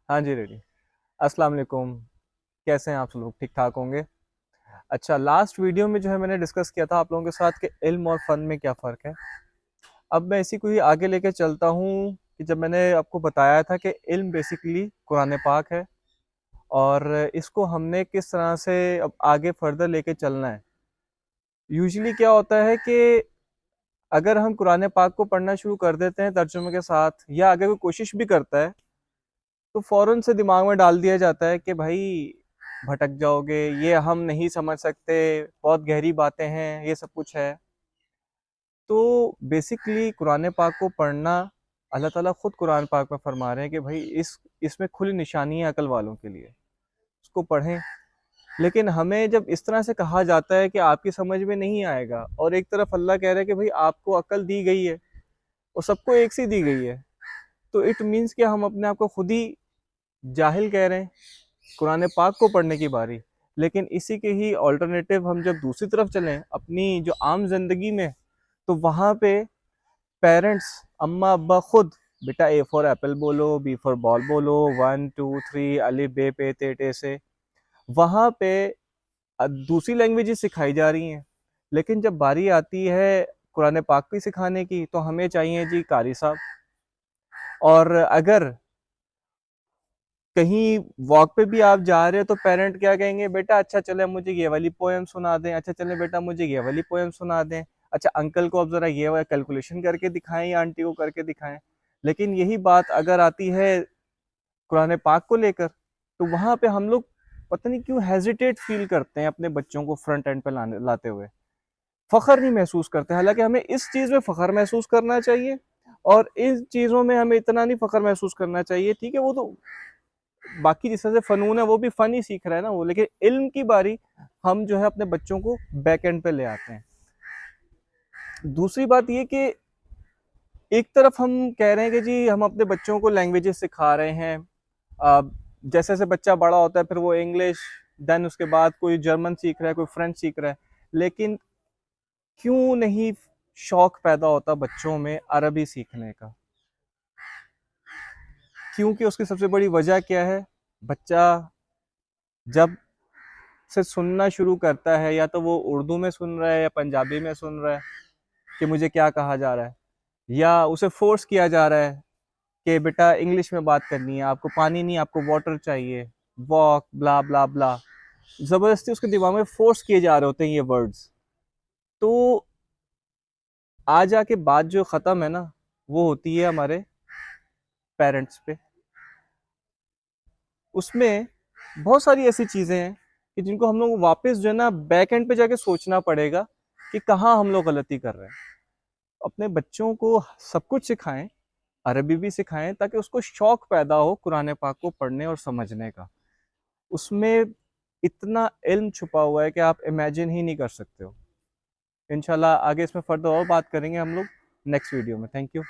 हाँ जी, रेडी। अस्सलाम वालेकुम। कैसे हैं आप सब लोग? ठीक ठाक होंगे। अच्छा, लास्ट वीडियो में जो है मैंने डिस्कस किया था आप लोगों के साथ कि इल्म और फ़न में क्या फ़र्क है। अब मैं इसी को ही आगे लेके चलता हूँ कि जब मैंने आपको बताया था कि इल्म बेसिकली कुरान पाक है और इसको हमने किस तरह से अब आगे फर्दर लेके चलना है। यूजुअली क्या होता है कि अगर हम कुरान पाक को पढ़ना शुरू कर देते हैं तर्जुमे के साथ, या अगर कोई कोशिश भी करता है तो फ़ौरन से दिमाग में डाल दिया जाता है कि भाई भटक जाओगे, ये हम नहीं समझ सकते, बहुत गहरी बातें हैं, ये सब कुछ है। तो बेसिकली कुरान पाक को पढ़ना, अल्लाह ताला खुद कुरान पाक में फरमा रहे हैं कि भाई इसमें खुली निशानी है अकल वालों के लिए, उसको पढ़ें। लेकिन हमें जब इस तरह से कहा जाता है कि आपकी समझ में नहीं आएगा, और एक तरफ अल्लाह कह रहा है कि भाई आपको अकल दी गई है और सबको एक सी दी गई है, तो इट मीन्स कि हम अपने आप को खुद ही जाहिल कह रहे हैं। कुरान पाक को पढ़ने की बारी, लेकिन इसी के ही ऑल्टरनेटिव हम जब दूसरी तरफ चलें अपनी जो आम जिंदगी में, तो वहाँ पे पेरेंट्स, अम्मा अब्बा खुद, बेटा ए फॉर एप्पल बोलो, बी फॉर बॉल बोलो, 1 2 3 अलिफ बे पे ते टे से, वहाँ पे दूसरी लैंग्वेजेस सिखाई जा रही हैं। लेकिन जब बारी आती है कुरान पाक की सिखाने की, तो हमें चाहिए जी कारी साहब। और अगर कहीं वॉक पे भी आप जा रहे हो तो पेरेंट क्या कहेंगे, बेटा अच्छा चले मुझे ये वाली पोएम सुना दें, अच्छा चले बेटा मुझे ये वाली पोएम सुना दें, अच्छा अंकल को अब जरा ये वाला कैलकुलेशन करके दिखाएं या आंटी को करके दिखाएं। लेकिन यही बात अगर आती है कुरान पाक को लेकर, तो वहां पे हम लोग पता नहीं क्यों हेजिटेट फील करते हैं अपने बच्चों को फ्रंट एंड पे लाते हुए, फख्र नहीं महसूस करते। हालांकि हमें इस चीज में फख्र महसूस करना चाहिए और इन चीजों में हमें इतना नहीं फख्र महसूस करना चाहिए। ठीक है, वो तो बाकी जिस तरह से फनून है वो भी फन ही सीख रहा है ना वो, लेकिन इल्म की बारी हम जो है अपने बच्चों को बैक एंड पे ले आते हैं। दूसरी बात ये कि एक तरफ हम कह रहे हैं कि जी हम अपने बच्चों को लैंग्वेजेस सिखा रहे हैं, जैसे जैसे बच्चा बड़ा होता है फिर वो इंग्लिश, देन उसके बाद कोई जर्मन सीख रहा है, कोई फ्रेंच सीख रहा है, लेकिन क्यों नहीं शौक पैदा होता बच्चों में अरबी सीखने का? क्योंकि उसकी सबसे बड़ी वजह क्या है? बच्चा जब से सुनना शुरू करता है, या तो वो उर्दू में सुन रहा है या पंजाबी में सुन रहा है कि मुझे क्या कहा जा रहा है, या उसे फोर्स किया जा रहा है कि बेटा इंग्लिश में बात करनी है, आपको पानी नहीं आपको वाटर चाहिए, वॉक ब्ला ब्ला ब्ला, जबरदस्ती उसके दिमाग में फोर्स किए जा रहे होते हैं ये वर्ड्स। तो आ जाके बात जो खत्म है ना, वो होती है हमारे पेरेंट्स पे। उसमें बहुत सारी ऐसी चीजें हैं कि जिनको हम लोग वापस जो है ना बैक एंड पे जाके सोचना पड़ेगा कि कहाँ हम लोग गलती कर रहे हैं। अपने बच्चों को सब कुछ सिखाएं, अरबी भी सिखाएं, ताकि उसको शौक पैदा हो कुरान पाक को पढ़ने और समझने का। उसमें इतना इल्म छुपा हुआ है कि आप इमेजिन ही नहीं कर सकते हो। इंशाल्लाह आगे इसमें फर्दर और बात करेंगे हम लोग नेक्स्ट वीडियो में। Thank you.